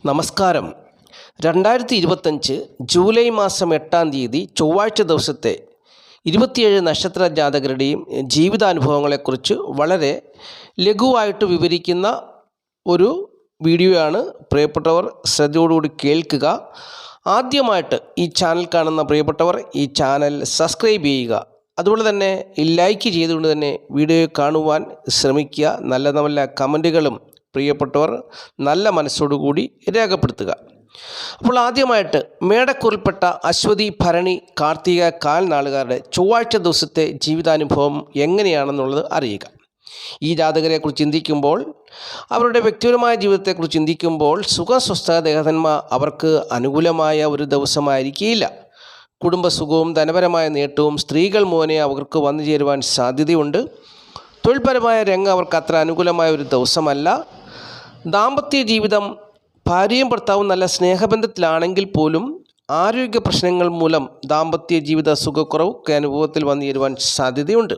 നമസ്കാരം. 2025 ജൂലൈ മാസം 8-ാം തീയതി ചൊവ്വാഴ്ച ദിവസത്തെ 27 നക്ഷത്ര ജാതകരുടെയും ജീവിതാനുഭവങ്ങളെക്കുറിച്ച് വളരെ ലഘുവായിട്ട് വിവരിക്കുന്ന ഒരു വീഡിയോയാണ്. പ്രിയപ്പെട്ടവർ ശ്രദ്ധയോടുകൂടി കേൾക്കുക. ആദ്യമായിട്ട് ഈ ചാനൽ കാണുന്ന പ്രിയപ്പെട്ടവർ ഈ ചാനൽ സബ്സ്ക്രൈബ് ചെയ്യുക. അതുപോലെ തന്നെ ലൈക്ക് ചെയ്തുകൊണ്ട് തന്നെ വീഡിയോ കാണുവാൻ ശ്രമിക്കുക. നല്ല നല്ല കമൻറ്റുകളും പ്രിയപ്പെട്ടവർ നല്ല മനസ്സോടുകൂടി രേഖപ്പെടുത്തുക. അപ്പോൾ ആദ്യമായിട്ട് മേടക്കൂറിൽപ്പെട്ട അശ്വതി, ഭരണി, കാർത്തിക കാൽ നാളുകാരുടെ ചൊവ്വാഴ്ച ദിവസത്തെ ജീവിതാനുഭവം എങ്ങനെയാണെന്നുള്ളത് അറിയുക. ഈ ജാതകരെക്കുറിച്ച് ചിന്തിക്കുമ്പോൾ, അവരുടെ വ്യക്തിപരമായ ജീവിതത്തെക്കുറിച്ച് ചിന്തിക്കുമ്പോൾ സുഖസ്വസ്ഥ ദേഹധന്മ അവർക്ക് അനുകൂലമായ ഒരു ദിവസമായിരിക്കില്ല. കുടുംബസുഖവും ധനപരമായ നേട്ടവും സ്ത്രീകൾ മുഖേന അവർക്ക് വന്നു ചേരുവാൻ സാധ്യതയുണ്ട്. തൊഴിൽപരമായ രംഗം അവർക്ക് അത്ര അനുകൂലമായ ഒരു ദിവസമല്ല. ദാമ്പത്യ ജീവിതം ഭാര്യയും ഭർത്താവും നല്ല സ്നേഹബന്ധത്തിലാണെങ്കിൽ പോലും ആരോഗ്യ പ്രശ്നങ്ങൾ മൂലം ദാമ്പത്യ ജീവിത സുഖക്കുറവ് അനുഭവത്തിൽ വന്നു ചേരുവാൻ സാധ്യതയുണ്ട്.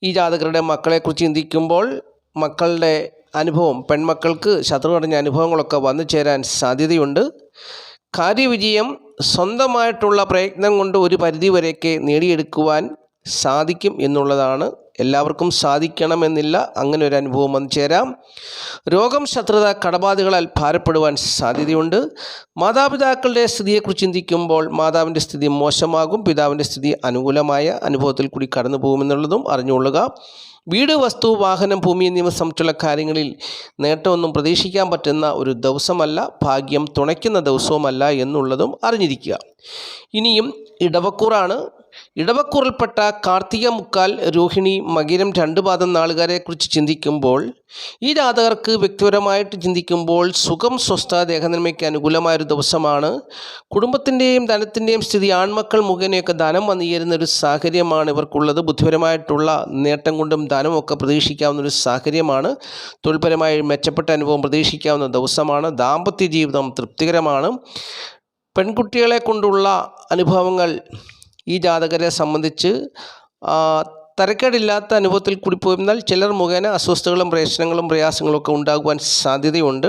ഈ ജാതകരുടെ മക്കളെക്കുറിച്ച് ചിന്തിക്കുമ്പോൾ മക്കളുടെ അനുഭവം, പെൺമക്കൾക്ക് ശത്രു അടഞ്ഞ അനുഭവങ്ങളൊക്കെ വന്നു ചേരാൻ സാധ്യതയുണ്ട്. കാര്യവിജയം സ്വന്തമായിട്ടുള്ള പ്രയത്നം കൊണ്ട് ഒരു പരിധിവരെയൊക്കെ നേടിയെടുക്കുവാൻ സാധിക്കും എന്നുള്ളതാണ്. എല്ലാവർക്കും സാധിക്കണമെന്നില്ല, അങ്ങനെ ഒരു അനുഭവം വന്നു ചേരാം. രോഗം, ശത്രുത, കടബാധകളാൽ ഭാരപ്പെടുവാൻ സാധ്യതയുണ്ട്. മാതാപിതാക്കളുടെ സ്ഥിതിയെക്കുറിച്ച് ചിന്തിക്കുമ്പോൾ മാതാവിൻ്റെ സ്ഥിതി മോശമാകും, പിതാവിൻ്റെ സ്ഥിതി അനുകൂലമായ അനുഭവത്തിൽ കൂടി കടന്നു പോകുമെന്നുള്ളതും അറിഞ്ഞുകൊള്ളുക. വീട്, വസ്തു, വാഹനം, ഭൂമി എന്നിവ സംബന്ധിച്ചുള്ള കാര്യങ്ങളിൽ നേട്ടമൊന്നും പ്രതീക്ഷിക്കാൻ പറ്റുന്ന ഒരു ദിവസമല്ല, ഭാഗ്യം തുണയ്ക്കുന്ന ദിവസവുമല്ല എന്നുള്ളതും അറിഞ്ഞിരിക്കുക. ഇനിയും ഇടവക്കൂറാണ്. ഇടവക്കൂറിൽപ്പെട്ട കാർത്തിക, മുക്കാൽ, രോഹിണി, മകരം 2 പാദം നാളുകാരെക്കുറിച്ച് ചിന്തിക്കുമ്പോൾ ഈ ജാതകർക്ക് വ്യക്തിപരമായിട്ട് ചിന്തിക്കുമ്പോൾ സുഖം, സ്വസ്ഥ, ദേഹനന്മയ്ക്ക് അനുകൂലമായൊരു ദിവസമാണ്. കുടുംബത്തിൻ്റെയും ധനത്തിൻ്റെയും സ്ഥിതി ആൺമക്കൾ മുഖേനയൊക്കെ ധനം വന്നു ചേരുന്ന ഒരു സാഹചര്യമാണ് ഇവർക്കുള്ളത്. ബുദ്ധിപരമായിട്ടുള്ള നേട്ടം കൊണ്ടും ധനമൊക്കെ പ്രതീക്ഷിക്കാവുന്നൊരു സാഹചര്യമാണ്. തൊഴിൽപരമായി മെച്ചപ്പെട്ട അനുഭവം പ്രതീക്ഷിക്കാവുന്ന ദിവസമാണ്. ദാമ്പത്യ ജീവിതം തൃപ്തികരമാണ്. പെൺകുട്ടികളെ കൊണ്ടുള്ള അനുഭവങ്ങൾ ഈ ജാതകരെ സംബന്ധിച്ച് തരക്കേടില്ലാത്ത അനുഭവത്തിൽ കൂടി പോയിരുന്നാൽ ചിലർ മുഖേന അസ്വസ്ഥതകളും പ്രശ്നങ്ങളും പ്രയാസങ്ങളും ഒക്കെ ഉണ്ടാകുവാൻ സാധ്യതയുണ്ട്.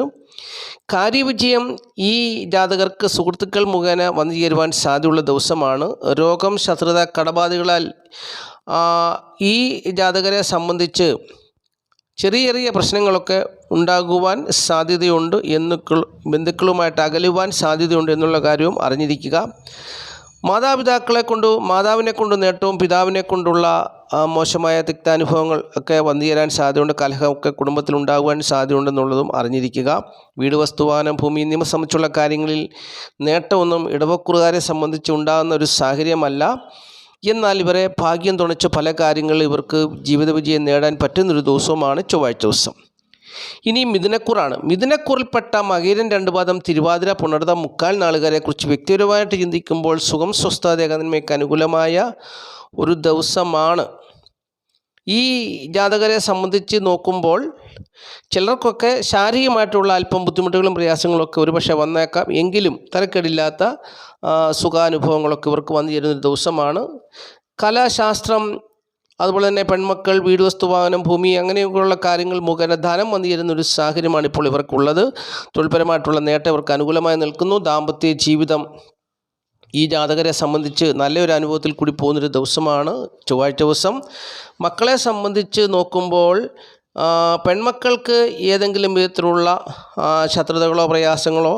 കാര്യവിജയം ഈ ജാതകർക്ക് സുഹൃത്തുക്കൾ മുഖേന വന്നു ചേരുവാൻ സാധ്യതയുള്ള ദിവസമാണ്. രോഗം, ശത്രുത, കടബാധകളാൽ ഈ ജാതകരെ സംബന്ധിച്ച് ചെറിയ ചെറിയ പ്രശ്നങ്ങളൊക്കെ ഉണ്ടാകുവാൻ സാധ്യതയുണ്ട്. ബന്ധുക്കളുമായിട്ട് അകലുവാൻ സാധ്യതയുണ്ട് എന്നുള്ള കാര്യവും അറിഞ്ഞിരിക്കുക. മാതാവിനെ കൊണ്ട് നേട്ടവും പിതാവിനെ കൊണ്ടുള്ള മോശമായ തിക്താനുഭവങ്ങൾ ഒക്കെ വന്നു ചേരാൻ സാധ്യതയുണ്ട്. കലഹമൊക്കെ കുടുംബത്തിൽ ഉണ്ടാകുവാൻ സാധ്യതയുണ്ടെന്നുള്ളതും അറിഞ്ഞിരിക്കുക. വീട്, വസ്തു, വാഹനം, ഭൂമി എന്നിവ സംബന്ധിച്ചുള്ള കാര്യങ്ങളിൽ നേട്ടമൊന്നും ഇടവക്കൂറുകാരെ സംബന്ധിച്ച് ഉണ്ടാകുന്ന ഒരു സാഹചര്യമല്ല. എന്നാൽ ഇവരെ ഭാഗ്യം തുണച്ച് പല കാര്യങ്ങളിൽ ഇവർക്ക് ജീവിത വിജയം നേടാൻ പറ്റുന്നൊരു ദിവസവുമാണ് ചൊവ്വാഴ്ച ദിവസം. ഇനി മിഥുനക്കൂറാണ്. മിഥുനക്കൂറിൽപ്പെട്ട മകരം 2 പാദം, തിരുവാതിര, പുണർതം, മുക്കാൽ നാളുകാരെക്കുറിച്ച് വ്യക്തിപരമായിട്ട് ചിന്തിക്കുമ്പോൾ സുഖം, സ്വസ്ഥ, ദേഹനന്മയ്ക്ക് അനുകൂലമായ ഒരു ദിവസമാണ്. ഈ ജാതകരെ സംബന്ധിച്ച് നോക്കുമ്പോൾ ചിലർക്കൊക്കെ ശാരീരികമായിട്ടുള്ള അല്പം ബുദ്ധിമുട്ടുകളും പ്രയാസങ്ങളൊക്കെ ഒരുപക്ഷെ വന്നേക്കാം. എങ്കിലും തരക്കേടില്ലാത്ത സുഖാനുഭവങ്ങളൊക്കെ ഇവർക്ക് വന്നു ചേരുന്നൊരു ദിവസമാണ്. കല, ശാസ്ത്രം, അതുപോലെ തന്നെ പെൺമക്കൾ, വീട്, വസ്തു, വാഹനം, ഭൂമി അങ്ങനെയൊക്കെയുള്ള കാര്യങ്ങൾ മുഖേന ധനം വന്നു ചേരുന്നൊരു സാഹചര്യമാണ് ഇപ്പോൾ ഇവർക്കുള്ളത്. തൊഴിൽപരമായിട്ടുള്ള നേട്ടം ഇവർക്ക് അനുകൂലമായി നിൽക്കുന്നു. ദാമ്പത്യ ജീവിതം ഈ ജാതകരെ സംബന്ധിച്ച് നല്ലൊരു അനുഭവത്തിൽ കൂടി പോകുന്നൊരു ദിവസമാണ് ചൊവ്വാഴ്ച ദിവസം. മക്കളെ സംബന്ധിച്ച് നോക്കുമ്പോൾ പെൺമക്കൾക്ക് ഏതെങ്കിലും വിധത്തിലുള്ള ശത്രുതകളോ പ്രയാസങ്ങളോ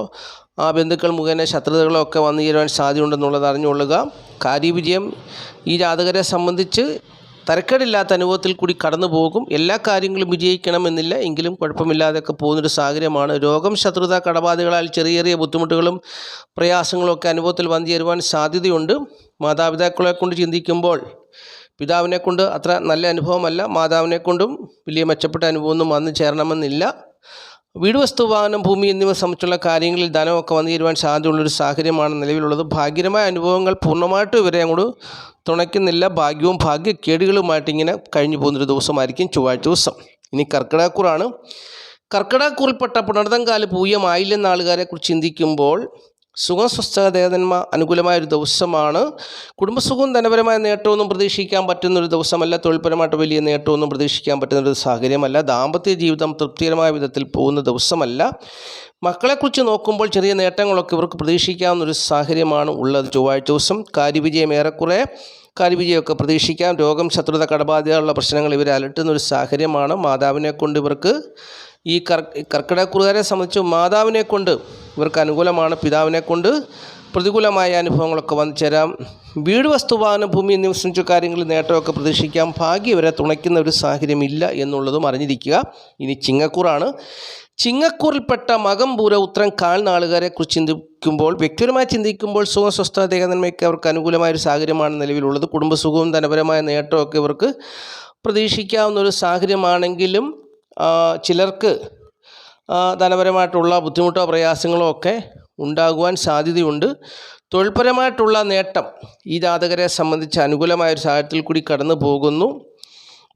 ബന്ധുക്കൾ മുഖേന ശത്രുതകളോ ഒക്കെ വന്നു ചേരുവാൻ സാധ്യതയുണ്ടെന്നുള്ളത് അറിഞ്ഞുകൊള്ളുക. കാര്യവിജയം ഈ ജാതകരെ സംബന്ധിച്ച് തരക്കേടില്ലാത്ത അനുഭവത്തിൽ കൂടി കടന്നു പോകും. എല്ലാ കാര്യങ്ങളും വിജയിക്കണമെന്നില്ല, എങ്കിലും കുഴപ്പമില്ലാതെയൊക്കെ പോകുന്നൊരു സാഹചര്യമാണ്. രോഗം, ശത്രുത, കടബാധകളാൽ ചെറിയ ചെറിയ ബുദ്ധിമുട്ടുകളും പ്രയാസങ്ങളും ഒക്കെ അനുഭവത്തിൽ വന്നു ചേരുവാൻ സാധ്യതയുണ്ട്. മാതാപിതാക്കളെ കൊണ്ട് ചിന്തിക്കുമ്പോൾ പിതാവിനെ കൊണ്ട് അത്ര നല്ല അനുഭവമല്ല, മാതാവിനെ കൊണ്ടും വലിയ മെച്ചപ്പെട്ട അനുഭവമൊന്നും വന്നു ചേരണമെന്നില്ല. വീട്, വസ്തു, വാഹനം, ഭൂമി എന്നിവ സംബന്ധിച്ചുള്ള കാര്യങ്ങളിൽ ധനമൊക്കെ വന്നു ചേരുവാൻ സാധ്യതയുള്ളൊരു സാഹചര്യമാണ് നിലവിലുള്ളത്. ഭാഗ്യമായ അനുഭവങ്ങൾ പൂർണ്ണമായിട്ടും ഇവരെ അങ്ങോട്ട് തുണയ്ക്കുന്നില്ല. ഭാഗ്യവും ഭാഗ്യക്കേടുകളുമായിട്ട് ഇങ്ങനെ കഴിഞ്ഞു പോകുന്നൊരു ദിവസമായിരിക്കും ചൊവ്വാഴ്ച ദിവസം. ഇനി കർക്കിടകക്കൂറാണ്. കർക്കിടകക്കൂറിൽപ്പെട്ട പുണർതം, കാല്, പൂയം, ആയില്യം നാളുകാരെക്കുറിച്ച് ചിന്തിക്കുമ്പോൾ സുഖം സ്വസ്ഥതേതന്മ അനുകൂലമായൊരു ദിവസമാണ്. കുടുംബസുഖവും ധനപരമായ നേട്ടമൊന്നും പ്രതീക്ഷിക്കാൻ പറ്റുന്നൊരു ദിവസമല്ല. തൊഴിൽപരമായിട്ട് വലിയ നേട്ടമൊന്നും പ്രതീക്ഷിക്കാൻ പറ്റുന്നൊരു സാഹചര്യമല്ല. ദാമ്പത്യ ജീവിതം തൃപ്തികരമായ വിധത്തിൽ പോകുന്ന ദിവസമല്ല. മക്കളെക്കുറിച്ച് നോക്കുമ്പോൾ ചെറിയ നേട്ടങ്ങളൊക്കെ ഇവർക്ക് പ്രതീക്ഷിക്കാവുന്നൊരു സാഹചര്യമാണ് ഉള്ളത്. ചൊവ്വാഴ്ച ദിവസം കാര്യവിജയം ഏറെക്കുറെ കാര്യവിജയമൊക്കെ പ്രതീക്ഷിക്കാം. രോഗം, ശത്രുത, കടബാധ്യതയുള്ള പ്രശ്നങ്ങൾ ഇവരെ അലട്ടുന്നൊരു സാഹചര്യമാണ്. മാതാവിനെ കൊണ്ട് ഇവർക്ക് ഈ കർക്കിടകക്കുറുകാരെ സംബന്ധിച്ച് മാതാവിനെ കൊണ്ട് ഇവർക്ക് അനുകൂലമാണ്. പിതാവിനെ കൊണ്ട് പ്രതികൂലമായ അനുഭവങ്ങളൊക്കെ വന്നു ചേരാം. വീട്, വസ്തുവാഹനം, ഭൂമി എന്നിവ സംബന്ധിച്ച കാര്യങ്ങളിൽ നേട്ടമൊക്കെ പ്രതീക്ഷിക്കാം. ഭാഗ്യം ഇവരെ തുണയ്ക്കുന്ന ഒരു സാഹചര്യമില്ല എന്നുള്ളതും അറിഞ്ഞിരിക്കുക. ഇനി ചിങ്ങക്കൂറാണ്. ചിങ്ങക്കൂറിൽപ്പെട്ട മകം, പൂര, ഉത്രം, കാൽ നാളുകാരെ കുറിച്ച് ചിന്തിക്കുമ്പോൾ, വ്യക്തിപരമായി ചിന്തിക്കുമ്പോൾ സുഖം, സ്വസ്ഥത, ദേഹനന്മയ്ക്ക് അവർക്ക് അനുകൂലമായൊരു സാഹചര്യമാണ് നിലവിലുള്ളത്. കുടുംബസുഖവും ധനപരമായ നേട്ടമൊക്കെ ഇവർക്ക് പ്രതീക്ഷിക്കാവുന്നൊരു സാഹചര്യമാണെങ്കിലും ചിലർക്ക് ധനപരമായിട്ടുള്ള ബുദ്ധിമുട്ടോ പ്രയാസങ്ങളോ ഒക്കെ ഉണ്ടാകുവാൻ സാധ്യതയുണ്ട്. തൊഴിൽപരമായിട്ടുള്ള നേട്ടം ഈ ജാതകരെ സംബന്ധിച്ച് അനുകൂലമായൊരു സാഹചര്യത്തിൽ കൂടി കടന്നു പോകുന്നു.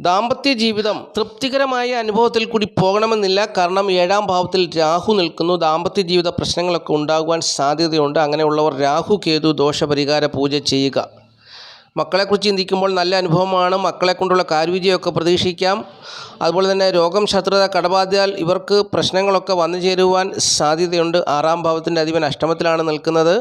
ദാമ്പത്യ ജീവിതം തൃപ്തികരമായ അനുഭവത്തിൽ കൂടി പോകണമെന്നില്ല. കാരണം 7ാം ഭാവത്തിൽ രാഹു നിൽക്കുന്നു. ദാമ്പത്യ ജീവിത പ്രശ്നങ്ങളൊക്കെ ഉണ്ടാകുവാൻ സാധ്യതയുണ്ട്. അങ്ങനെയുള്ളവർ രാഹു, കേതു ദോഷപരിഹാര പൂജ ചെയ്യുക. മക്കളെക്കുറിച്ച് ചിന്തിക്കുമ്പോൾ നല്ല അനുഭവമാണ്. മക്കളെ കൊണ്ടുള്ള കാര്യവിജയമൊക്കെ പ്രതീക്ഷിക്കാം. അതുപോലെ തന്നെ രോഗം, ശത്രുത, കടബാധ്യത ഇവർക്ക് പ്രശ്നങ്ങളൊക്കെ വന്നു ചേരുവാൻ സാധ്യതയുണ്ട്. 6ാം ഭാവത്തിൻ്റെ അധിപൻ അഷ്ടമത്തിലാണ് നിൽക്കുന്നത്.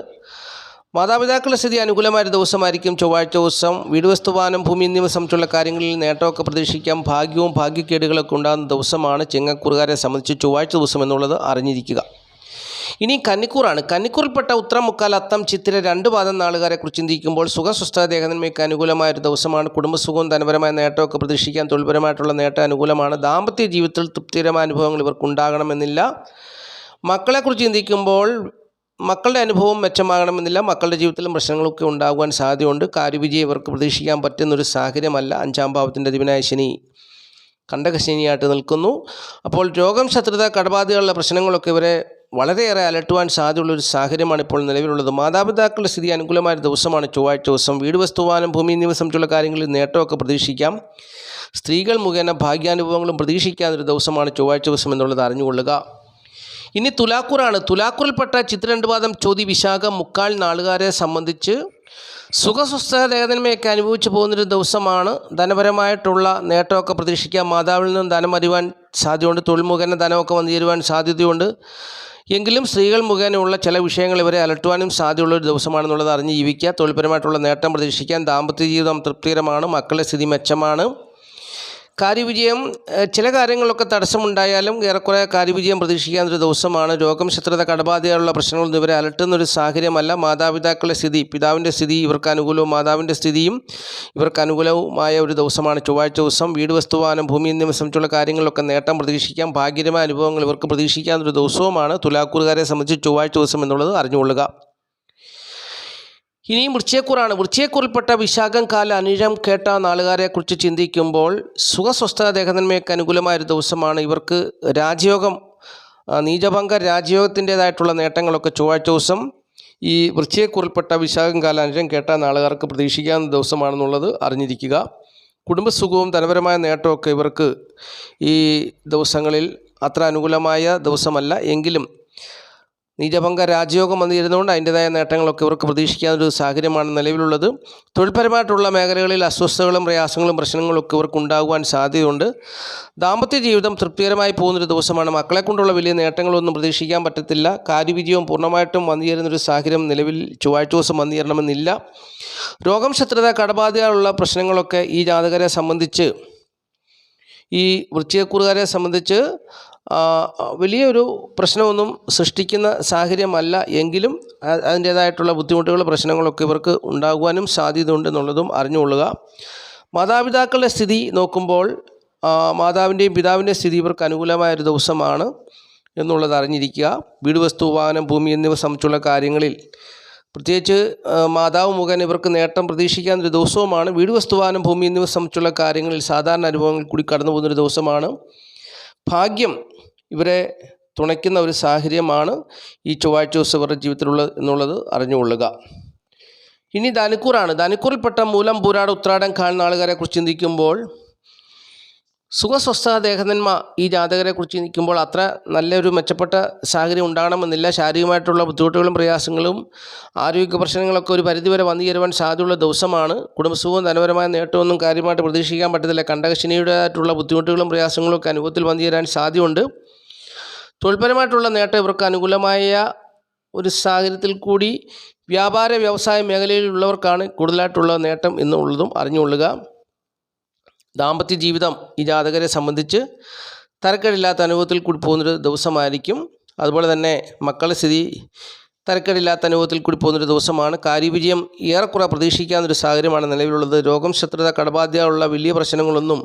മാതാപിതാക്കളുടെ സ്ഥിതി അനുകൂലമായൊരു ദിവസമായിരിക്കും ചൊവ്വാഴ്ച ദിവസം. വീട്, വസ്തുവാഹനം, ഭൂമി എന്നിവ സംബന്ധിച്ചുള്ള കാര്യങ്ങളിൽ നേട്ടമൊക്കെ പ്രതീക്ഷിക്കാം. ഭാഗ്യവും ഭാഗ്യക്കേടുകളൊക്കെ ഉണ്ടാകുന്ന ദിവസമാണ് ചിങ്ങക്കൂറുകാരെ സംബന്ധിച്ച് ചൊവ്വാഴ്ച ദിവസം എന്നുള്ളത് അറിഞ്ഞിരിക്കുക. ഇനി കന്നിക്കൂറാണ്. കന്നിക്കൂറിൽപ്പെട്ട ഉത്രം, മുക്കാൽ, അത്തം, ചിത്തിര 2 പാദം നാളുകാരെ കുറിച്ച് ചിന്തിക്കുമ്പോൾ സുഖം, സ്വസ്ഥത, ദേഹനന്മയ്ക്ക് അനുകൂലമായൊരു ദിവസമാണ്. കുടുംബസുഖവും ധനപരമായ നേട്ടമൊക്കെ പ്രതീക്ഷിക്കാൻ. തൊഴിൽപരമായിട്ടുള്ള നേട്ടം അനുകൂലമാണ്. ദാമ്പത്യ ജീവിതത്തിൽ തൃപ്തികരമായ അനുഭവങ്ങൾ ഇവർക്ക് ഉണ്ടാകണമെന്നില്ല. മക്കളെക്കുറിച്ച് ചിന്തിക്കുമ്പോൾ മക്കളുടെ അനുഭവം മെച്ചമാകണമെന്നില്ല. മക്കളുടെ ജീവിതത്തിലും പ്രശ്നങ്ങളൊക്കെ ഉണ്ടാകുവാൻ സാധ്യതയുണ്ട്. കാര്യവിജയം ഇവർക്ക് പ്രതീക്ഷിക്കാൻ പറ്റുന്നൊരു സാഹചര്യമല്ല. 5ാം ഭാവത്തിൻ്റെ അധിപനായ ശനി കണ്ടകശനിയായിട്ട് നിൽക്കുന്നു. അപ്പോൾ രോഗം, ശത്രുത, കടബാധ്യതയുള്ള പ്രശ്നങ്ങളൊക്കെ ഇവരെ വളരെയേറെ അലട്ടുവാൻ സാധ്യതയുള്ളൊരു സാഹചര്യമാണ് ഇപ്പോൾ നിലവിലുള്ളത്. മാതാപിതാക്കളുടെ സ്ഥിതി അനുകൂലമായ ദിവസമാണ് ചൊവ്വാഴ്ച ദിവസം. വീട്, വസ്തുവാഹനം, ഭൂമി എന്നിവ സംബന്ധിച്ചുള്ള കാര്യങ്ങളിൽ നേട്ടമൊക്കെ പ്രതീക്ഷിക്കാം. സ്ത്രീകൾ മുഖേന ഭാഗ്യാനുഭവങ്ങളും പ്രതീക്ഷിക്കാവുന്നൊരു ദിവസമാണ് ചൊവ്വാഴ്ച ദിവസം എന്നുള്ളത് അറിഞ്ഞുകൊള്ളുക. ഇനി തുലാക്കൂറാണ്. തുലാക്കൂറിൽപ്പെട്ട ചിത്ര 2 പാദം, ചോതി, വിശാഖം, മുക്കാൽ നാളുകാരെ സംബന്ധിച്ച് സുഖസ്വസ്ഥ ദേഹനന്മയൊക്കെ അനുഭവിച്ചു പോകുന്നൊരു ദിവസമാണ്. ധനപരമായിട്ടുള്ള നേട്ടമൊക്കെ പ്രതീക്ഷിക്കാം. മാതാവിൽ നിന്നും ധനം അറിയുവാൻ സാധ്യതയുണ്ട്. തൊഴിൽ മുഖേന ധനമൊക്കെ വന്നു ചേരുവാൻ സാധ്യതയുണ്ട്. എങ്കിലും സ്ത്രീകൾ മുഖേനയുള്ള ചില വിഷയങ്ങൾ ഇവരെ അലട്ടുവാനും സാധ്യതയുള്ളൊരു ദിവസമാണെന്നുള്ളത് അറിഞ്ഞ് ജീവിക്കുക. തൊഴിൽപരമായിട്ടുള്ള നേട്ടം പ്രതീക്ഷിക്കാൻ. ദാമ്പത്യ ജീവിതം തൃപ്തികരമാണ്. മക്കളുടെ സ്ഥിതി മെച്ചമാണ്. കാര്യവിജയം, ചില കാര്യങ്ങളൊക്കെ തടസ്സമുണ്ടായാലും ഏറെക്കുറെ കാര്യവിജയം പ്രതീക്ഷിക്കാവുന്നൊരു ദിവസമാണ്. രോഗം, ശത്രുത, കടബാധ്യതയുള്ള പ്രശ്നങ്ങളൊന്നും ഇവരെ അലട്ടുന്നൊരു സാഹചര്യമല്ല. മാതാപിതാക്കളുടെ സ്ഥിതി, പിതാവിൻ്റെ സ്ഥിതി ഇവർക്ക് അനുകൂലവും മാതാവിൻ്റെ സ്ഥിതിയും ഇവർക്ക് അനുകൂലവുമായ ഒരു ദിവസമാണ് ചൊവ്വാഴ്ച ദിവസം. വീട്, വസ്തുവാഹനം, ഭൂമി എന്നിവ സംബന്ധിച്ചുള്ള കാര്യങ്ങളിലൊക്കെ നേട്ടം പ്രതീക്ഷിക്കാം. ഭാഗ്യകരമായ അനുഭവങ്ങൾ ഇവർക്ക് പ്രതീക്ഷിക്കാവുന്നൊരു ദിവസവുമാണ് തുലാക്കൂറുകാരെ സംബന്ധിച്ച് ചൊവ്വാഴ്ച ദിവസം എന്നുള്ളത് അറിഞ്ഞുകൊള്ളുക. ഇനി വൃശ്ചികക്കൂറാണ്. വൃശ്ചികക്കൂറിൽപ്പെട്ട വിശാഖം, കാല, അനിഴം, കേട്ട നാളുകാരെക്കുറിച്ച് ചിന്തിക്കുമ്പോൾ സുഖസ്വസ്ഥത, ദേഹനന്മയ്ക്ക് അനുകൂലമായൊരു ദിവസമാണ്. ഇവർക്ക് രാജയോഗം, നീചഭംഗ രാജയോഗത്തിൻ്റേതായിട്ടുള്ള നേട്ടങ്ങളൊക്കെ ചൊവ്വാഴ്ച ദിവസം ഈ വൃശ്ചികക്കൂറിൽപ്പെട്ട വിശാഖം, കാല, അനിഴം, കേട്ട നാളുകാർക്ക് പ്രതീക്ഷിക്കാവുന്ന ദിവസമാണെന്നുള്ളത് അറിഞ്ഞിരിക്കുക. കുടുംബസുഖവും ധനപരമായ നേട്ടമൊക്കെ ഇവർക്ക് ഈ ദിവസങ്ങളിൽ അത്ര അനുകൂലമായ ദിവസമല്ല. എങ്കിലും നീചഭംഗ രാജയോഗം വന്നിരുന്നുകൊണ്ട് അതിൻ്റെതായ നേട്ടങ്ങളൊക്കെ ഇവർക്ക് പ്രതീക്ഷിക്കാവുന്നൊരു സാഹചര്യമാണ് നിലവിലുള്ളത്. തൊഴിൽപരമായിട്ടുള്ള മേഖലകളിൽ അസ്വസ്ഥതകളും പ്രയാസങ്ങളും പ്രശ്നങ്ങളൊക്കെ ഇവർക്ക് ഉണ്ടാകുവാൻ സാധ്യതയുണ്ട്. ദാമ്പത്യ ജീവിതം തൃപ്തികരമായി പോകുന്നൊരു ദിവസമാണ്. മക്കളെ കൊണ്ടുള്ള വലിയ നേട്ടങ്ങളൊന്നും പ്രതീക്ഷിക്കാൻ പറ്റത്തില്ല. കാര്യവിജയവും പൂർണ്ണമായിട്ടും വന്നു ചേരുന്നൊരു സാഹചര്യം നിലവിൽ ചൊവ്വാഴ്ച ദിവസം വന്നു ചേരണമെന്നില്ല. രോഗം, ശത്രുത, കടബാധ്യതയുള്ള പ്രശ്നങ്ങളൊക്കെ ഈ ജാതകരെ സംബന്ധിച്ച്, ഈ വൃശ്ചികക്കൂറുകാരെ സംബന്ധിച്ച് വലിയൊരു പ്രശ്നമൊന്നും സൃഷ്ടിക്കുന്ന സാഹചര്യമല്ല. എങ്കിലും അതിൻ്റേതായിട്ടുള്ള ബുദ്ധിമുട്ടുകൾ, പ്രശ്നങ്ങളൊക്കെ ഇവർക്ക് ഉണ്ടാകുവാനും സാധ്യതയുണ്ടെന്നുള്ളതും അറിഞ്ഞുകൊള്ളുക. മാതാപിതാക്കളുടെ സ്ഥിതി നോക്കുമ്പോൾ മാതാവിൻ്റെയും പിതാവിൻ്റെയും സ്ഥിതി ഇവർക്ക് അനുകൂലമായൊരു ദിവസമാണ് എന്നുള്ളത് അറിഞ്ഞിരിക്കുക. വീട്, വസ്തു, വാഹനം, ഭൂമി എന്നിവ സംബന്ധിച്ചുള്ള കാര്യങ്ങളിൽ പ്രത്യേകിച്ച് മാതാവ് മുഖേന ഇവർക്ക് നേട്ടം പ്രതീക്ഷിക്കാവുന്നൊരു ദിവസവുമാണ്. വീട്, വസ്തു, വാഹനം, ഭൂമി എന്നിവ സംബന്ധിച്ചുള്ള കാര്യങ്ങളിൽ സാധാരണ അനുഭവങ്ങൾ കൂടി കടന്നു പോകുന്നൊരു ദിവസമാണ്. ഭാഗ്യം ഇവരെ തുണയ്ക്കുന്ന ഒരു സാഹചര്യമാണ് ഈ ചൊവ്വാഴ്ച ദിവസം ഇവരുടെ ജീവിതത്തിലുള്ളത് എന്നുള്ളത് അറിഞ്ഞുകൊള്ളുക. ഇനി ധനുക്കൂറാണ്. ധനുക്കൂറിൽപ്പെട്ട മൂലം, പൂരാട, ഉത്രാടം, കാൽ നാളുകാരെ കുറിച്ച് ചിന്തിക്കുമ്പോൾ സുഖസ്വസ്ഥ ദേഹനന്മ ഈ ജാതകരെക്കുറിച്ച് നിൽക്കുമ്പോൾ അത്ര നല്ലൊരു മെച്ചപ്പെട്ട സാഹചര്യം ഉണ്ടാകണമെന്നില്ല. ശാരീരികമായിട്ടുള്ള ബുദ്ധിമുട്ടുകളും പ്രയാസങ്ങളും ആരോഗ്യ പ്രശ്നങ്ങളൊക്കെ ഒരു പരിധിവരെ വന്നു ചേരുവാൻ സാധ്യതയുള്ള ദിവസമാണ്. കുടുംബസുഖവും ധനപരമായ നേട്ടമൊന്നും കാര്യമായിട്ട് പ്രതീക്ഷിക്കാൻ പറ്റത്തില്ല. കണ്ടകശനിയുടേതായിട്ടുള്ള ബുദ്ധിമുട്ടുകളും പ്രയാസങ്ങളും ഒക്കെ അനുഭവത്തിൽ വന്നു ചേരാൻ സാധ്യതയുണ്ട്. തൊഴിൽപരമായിട്ടുള്ള നേട്ടം ഇവർക്ക് അനുകൂലമായ ഒരു സാഹചര്യത്തിൽ കൂടി വ്യാപാര വ്യവസായ മേഖലയിലുള്ളവർക്കാണ് കൂടുതലായിട്ടുള്ള നേട്ടം എന്നുള്ളതും അറിഞ്ഞുകൊള്ളുക. ദാമ്പത്യ ജീവിതം ഈ ജാതകരെ സംബന്ധിച്ച് തരക്കേടില്ലാത്ത അനുഭവത്തിൽ കൂടി പോകുന്നൊരു ദിവസമായിരിക്കും. അതുപോലെ തന്നെ മക്കളുടെ സ്ഥിതി തരക്കേടില്ലാത്ത അനുഭവത്തിൽ കൂടി പോകുന്നൊരു ദിവസമാണ്. കാര്യവിജയം ഏറെക്കുറെ പ്രതീക്ഷിക്കാവുന്നൊരു സാഹചര്യമാണ് നിലവിലുള്ളത്. രോഗം, ശത്രുത, കടബാധ്യതയുള്ള വലിയ പ്രശ്നങ്ങളൊന്നും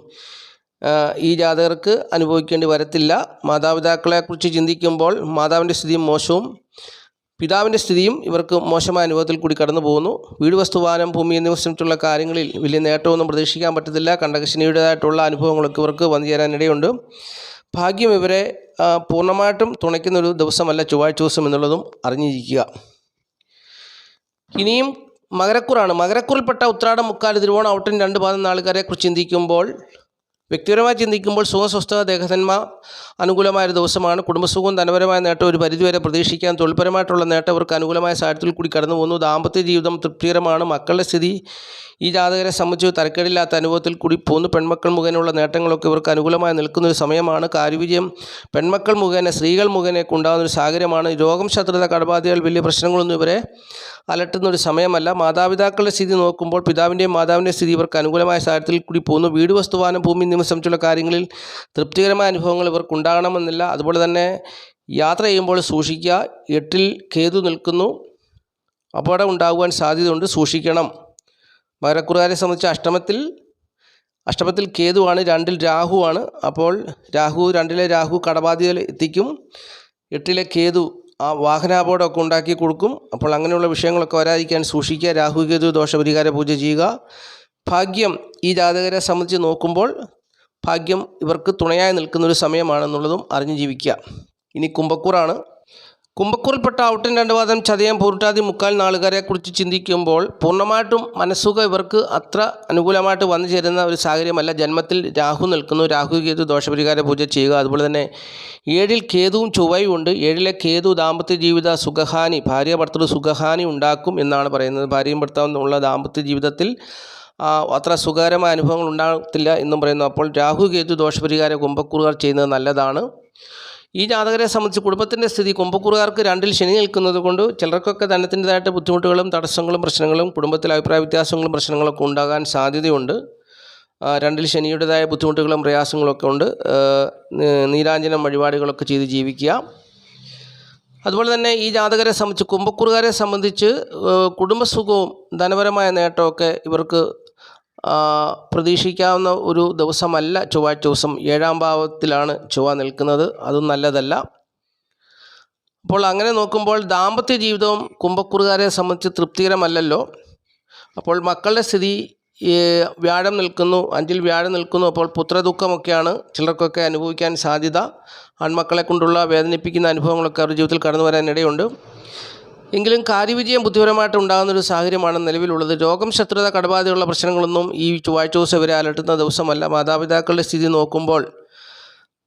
ഈ ജാതകർക്ക് അനുഭവിക്കേണ്ടി വരത്തില്ല. മാതാപിതാക്കളെക്കുറിച്ച് ചിന്തിക്കുമ്പോൾ മാതാവിൻ്റെ സ്ഥിതിയും മോശവും പിതാവിൻ്റെ സ്ഥിതിയും ഇവർക്ക് മോശമായ അനുഭവത്തിൽ കൂടി കടന്നു പോകുന്നു. വീട്, വസ്തു, വാഹനം, ഭൂമി എന്നിവ സംബന്ധിച്ചുള്ള കാര്യങ്ങളിൽ വലിയ നേട്ടമൊന്നും പ്രതീക്ഷിക്കാൻ പറ്റത്തില്ല. കണ്ടകശനിയുടേതായിട്ടുള്ള അനുഭവങ്ങളൊക്കെ ഇവർക്ക് വന്നു ചേരാനിടയുണ്ട്. ഭാഗ്യം ഇവരെ പൂർണ്ണമായിട്ടും തുണയ്ക്കുന്നൊരു ദിവസമല്ല ചൊവ്വാഴ്ച ദിവസം എന്നുള്ളതും അറിഞ്ഞിരിക്കുക. ഇനിയും മകരക്കൂറാണ്. മകരക്കൂറിൽപ്പെട്ട ഉത്രാടം, മുക്കാല്, തിരുവോണം, ഔട്ടൻ 2 പാദം നാളുകാരെക്കുറിച്ച് ചിന്തിക്കുമ്പോൾ വ്യക്തിപരമായി ചിന്തിക്കുമ്പോൾ സുഖസ്വസ്ഥ ദേഹനന്മ അനുകൂലമായൊരു ദിവസമാണ്. കുടുംബസുഖവും ധനപരമായ നേട്ടം ഒരു പരിധിവരെ പ്രതീക്ഷിക്കാൻ തൊഴിൽപരമായിട്ടുള്ള നേട്ടം അവർക്ക് അനുകൂലമായ സാഹചര്യത്തിൽ കൂടി കടന്നു പോകുന്നു. ദാമ്പത്യ ജീവിതം തൃപ്തികരമാണ്. മക്കളുടെ സ്ഥിതി ഈ ജാതകരെ സംബന്ധിച്ച് തരക്കേടില്ലാത്ത അനുഭവത്തിൽ കൂടി പോകുന്നു. പെൺമക്കൾ മുഖേനയുള്ള നേട്ടങ്ങളൊക്കെ ഇവർക്ക് അനുകൂലമായി നിൽക്കുന്നൊരു സമയമാണ്. കാര്യവിജയം പെൺമക്കൾ മുഖേന, സ്ത്രീകൾ മുഖേനയൊക്കെ ഉണ്ടാകുന്നൊരു സാഹചര്യമാണ്. രോഗം, ശത്രുത, കടബാധ്യതകൾ വലിയ പ്രശ്നങ്ങളൊന്നും ഇവരെ അലട്ടുന്നൊരു സമയമല്ല. മാതാപിതാക്കളുടെ സ്ഥിതി നോക്കുമ്പോൾ പിതാവിൻ്റെയും മാതാവിൻ്റെയും സ്ഥിതി ഇവർക്ക് അനുകൂലമായ സാഹചര്യത്തിൽ കൂടി പോകുന്നു. വീട്, വസ്തു, വാഹനം, ഭൂമി എന്നിവ സംബന്ധിച്ചുള്ള കാര്യങ്ങളിൽ തൃപ്തികരമായ അനുഭവങ്ങൾ ഇവർക്ക് ഉണ്ടാകണമെന്നില്ല. അതുപോലെ തന്നെ യാത്ര ചെയ്യുമ്പോൾ സൂക്ഷിക്കുക. 8-ൽ കേതു നിൽക്കുന്നു. അപകടം ഉണ്ടാകുവാൻ സാധ്യതയുണ്ട്, സൂക്ഷിക്കണം. മകരക്കൂറുകാരെ സംബന്ധിച്ച് അഷ്ടമത്തിൽ കേതുവാണ്, 2-ൽ രാഹുവാണ്. അപ്പോൾ 2-ലെ രാഹു കടബാധ്യതയിൽ എത്തിക്കും. 8-ലെ കേതു വാഹനാപകടമൊക്കെ ഉണ്ടാക്കി കൊടുക്കും. അപ്പോൾ അങ്ങനെയുള്ള വിഷയങ്ങളൊക്കെ വരാതിരിക്കാൻ സൂക്ഷിക്കുക. രാഹു കേതു ദോഷപരിഹാര പൂജ ചെയ്യുക. ഭാഗ്യം ഈ ജാതകരെ സംബന്ധിച്ച് നോക്കുമ്പോൾ ഭാഗ്യം ഇവർക്ക് തുണയായി നിൽക്കുന്നൊരു സമയമാണെന്നുള്ളതും അറിഞ്ഞു ജീവിക്കുക. ഇനി കുംഭക്കൂറാണ്. കുംഭക്കൂറിൽപ്പെട്ട ഔട്ടൻ 2 പാദം, ചതയം, പൂരുട്ടാതി, മുക്കാൽ നാളുകാരെക്കുറിച്ച് ചിന്തിക്കുമ്പോൾ പൂർണ്ണമായിട്ടും മനസ്സുഖം ഇവർക്ക് അത്ര അനുകൂലമായിട്ട് വന്നു ചേരുന്ന ഒരു സാഹചര്യമല്ല. ജന്മത്തിൽ രാഹു നിൽക്കുന്നു. രാഹു കേതു ദോഷപരിഹാര പൂജ ചെയ്യുക. അതുപോലെ തന്നെ 7-ൽ കേതുവും ചൊവ്വയും ഉണ്ട്. 7-ലെ കേതു ദാമ്പത്യ ജീവിത സുഖഹാനി, ഭാര്യ ഭർത്തൃ സുഖഹാനി ഉണ്ടാക്കും എന്നാണ് പറയുന്നത്. ഭാര്യയും ഭർത്താവും ഉള്ള ദാമ്പത്യ ജീവിതത്തിൽ അത്ര സുഖകരമായ അനുഭവങ്ങൾ ഉണ്ടാകത്തില്ല എന്നും പറയുന്നു. അപ്പോൾ രാഹു കേതു ദോഷപരിഹാര കുംഭക്കൂറുകാർ ചെയ്യുന്നത് നല്ലതാണ്. ഈ ജാതകരെ സംബന്ധിച്ച് കുടുംബത്തിൻ്റെ സ്ഥിതി കുംഭക്കൂറുകാർക്ക് 2-ൽ ശനി നിൽക്കുന്നത് കൊണ്ട് ചിലർക്കൊക്കെ ധനത്തിൻ്റെതായിട്ട് ബുദ്ധിമുട്ടുകളും തടസ്സങ്ങളും പ്രശ്നങ്ങളും കുടുംബത്തിൽ അഭിപ്രായ വ്യത്യാസങ്ങളും പ്രശ്നങ്ങളൊക്കെ ഉണ്ടാകാൻ സാധ്യതയുണ്ട്. 2-ൽ ശനിയുടേതായ ബുദ്ധിമുട്ടുകളും പ്രയാസങ്ങളൊക്കെ ഉണ്ട്. നീരാഞ്ജനം വഴിപാടുകളൊക്കെ ചെയ്ത് ജീവിക്കുക. അതുപോലെ തന്നെ ഈ ജാതകരെ സംബന്ധിച്ച് കുംഭക്കൂറുകാരെ സംബന്ധിച്ച് കുടുംബസുഖവും ധനപരമായ നേട്ടമൊക്കെ ഇവർക്ക് പ്രതീക്ഷിക്കാവുന്ന ഒരു ദിവസമല്ല ചൊവ്വാഴ്ച ദിവസം. 7-ാം ഭാവത്തിലാണ് ചൊവ്വ നിൽക്കുന്നത്, അതും നല്ലതല്ല. അപ്പോൾ അങ്ങനെ നോക്കുമ്പോൾ ദാമ്പത്യ ജീവിതവും കുംഭക്കൂറുകാരെ സംബന്ധിച്ച് തൃപ്തികരമല്ലല്ലോ. അപ്പോൾ മക്കളുടെ സ്ഥിതി വ്യാഴം നിൽക്കുന്നു, 5-ൽ വ്യാഴം നിൽക്കുന്നു. അപ്പോൾ പുത്രദുഃഖമൊക്കെയാണ് ചിലർക്കൊക്കെ അനുഭവിക്കാൻ സാധ്യത. ആൺമക്കളെ കൊണ്ടുള്ള വേദനിപ്പിക്കുന്ന അനുഭവങ്ങളൊക്കെ അവരുടെ ജീവിതത്തിൽ കടന്നു വരാനിടയുണ്ട്. എങ്കിലും കാര്യവിജയം ബുദ്ധിപരമായിട്ട് ഉണ്ടാകുന്നൊരു സാഹചര്യമാണ് നിലവിലുള്ളത്. രോഗം, ശത്രുത, കടബാധ്യതയുള്ള പ്രശ്നങ്ങളൊന്നും ഈ ചൊവ്വാഴ്ച ദിവസം ഇവരെ അലട്ടുന്ന ദിവസമല്ല. മാതാപിതാക്കളുടെ സ്ഥിതി നോക്കുമ്പോൾ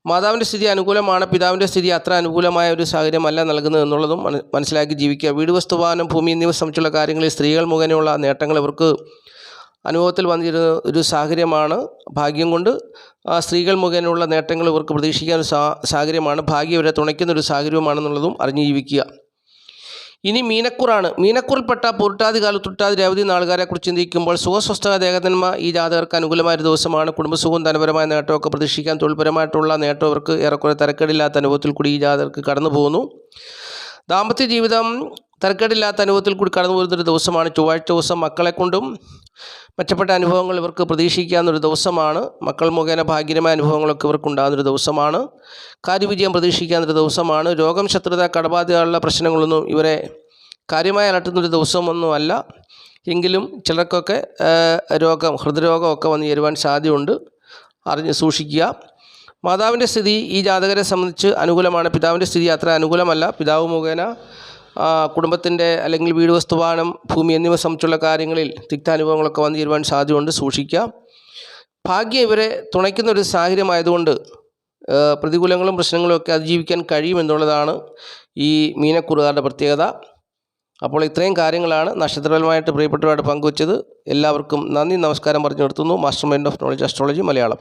മാതാവിൻ്റെ സ്ഥിതി അനുകൂലമാണ്. പിതാവിൻ്റെ സ്ഥിതി അത്ര അനുകൂലമായ ഒരു സാഹചര്യമല്ല നൽകുന്നത് എന്നുള്ളതും മനസ്സിലാക്കി ജീവിക്കുക. വീട്, വസ്തു, വാഹനം, ഭൂമി എന്നിവ സംബന്ധിച്ചുള്ള കാര്യങ്ങളിൽ സ്ത്രീകൾ മുഖേനയുള്ള നേട്ടങ്ങൾ ഇവർക്ക് അനുഭവത്തിൽ വന്നിരുന്ന ഒരു സാഹചര്യമാണ്. ഭാഗ്യം കൊണ്ട് സ്ത്രീകൾ മുഖേനയുള്ള നേട്ടങ്ങൾ ഇവർക്ക് പ്രതീക്ഷിക്കാൻ ഒരു സാഹചര്യമാണ്. ഭാഗ്യം ഇവരെ തുണയ്ക്കുന്നൊരു സാഹചര്യമാണെന്നുള്ളതും അറിഞ്ഞു ജീവിക്കുക. ഇനി മീനക്കൂറാണ്. മീനക്കൂറിൽപ്പെട്ട പൂരുട്ടാതി, കാലത്തുട്ടാതി, രേവതി നാളുകാരെക്കുറിച്ച് ചിന്തിക്കുമ്പോൾ സുഖസ്വസ്ഥ ദേഹനന്മ ഈ ജാതകർക്ക് അനുകൂലമായൊരു ദിവസമാണ്. കുടുംബസുഖവും ധനപരമായ നേട്ടമൊക്കെ പ്രതീക്ഷിക്കാൻ തൊഴിൽപരമായിട്ടുള്ള നേട്ടം ഇവർക്ക് ഏറെക്കുറെ തരക്കേടില്ലാത്ത അനുഭവത്തിൽ കൂടി ഈ ജാതകർക്ക് കടന്നു പോകുന്നു. ദാമ്പത്യ ജീവിതം തരക്കേടില്ലാത്ത അനുഭവത്തിൽ കൂടി കടന്നു പോകുന്നൊരു ദിവസമാണ് ചൊവ്വാഴ്ച ദിവസം. മക്കളെ കൊണ്ടും മെച്ചപ്പെട്ട അനുഭവങ്ങൾ ഇവർക്ക് പ്രതീക്ഷിക്കാവുന്നൊരു ദിവസമാണ്. മക്കൾ മുഖേന ഭാഗ്യമായ അനുഭവങ്ങളൊക്കെ ഇവർക്ക് ഉണ്ടാകുന്നൊരു ദിവസമാണ്. കാര്യവിജയം പ്രതീക്ഷിക്കാവുന്നൊരു ദിവസമാണ്. രോഗം, ശത്രുത, കടബാധ്യതയുള്ള പ്രശ്നങ്ങളൊന്നും ഇവരെ കാര്യമായി അലട്ടുന്നൊരു ദിവസമൊന്നുമല്ല. എങ്കിലും ചിലർക്കൊക്കെ ഹൃദ്രോഗമൊക്കെ വന്നു ചേരുവാൻ സാധ്യതയുണ്ട്, അറിഞ്ഞ് സൂക്ഷിക്കുക. മാതാവിൻ്റെ സ്ഥിതി ഈ ജാതകരെ സംബന്ധിച്ച് അനുകൂലമാണ്. പിതാവിൻ്റെ സ്ഥിതി അത്ര അനുകൂലമല്ല. പിതാവ് മുഖേന കുടുംബത്തിൻ്റെ അല്ലെങ്കിൽ വീട്, വസ്തുവാഹനം, ഭൂമി എന്നിവ സംബന്ധിച്ചുള്ള കാര്യങ്ങളിൽ തിക്താനുഭവങ്ങളൊക്കെ വന്നു ചേരുവാൻ സാധ്യതയുണ്ട്, സൂക്ഷിക്കുക. ഭാഗ്യം ഇവരെ തുണയ്ക്കുന്ന ഒരു സാഹചര്യമായതുകൊണ്ട് പ്രതികൂലങ്ങളും പ്രശ്നങ്ങളും ഒക്കെ അതിജീവിക്കാൻ കഴിയുമെന്നുള്ളതാണ് ഈ മീനക്കൂറുകാരുടെ പ്രത്യേകത. അപ്പോൾ ഇത്രയും കാര്യങ്ങളാണ് നക്ഷത്രപരമായിട്ട് പ്രിയപ്പെട്ടവരുമായിട്ട് പങ്കുവച്ചത്. എല്ലാവർക്കും നന്ദി, നമസ്കാരം പറഞ്ഞു നിർത്തുന്നു. Master mind of knowledge astrology Malayalam.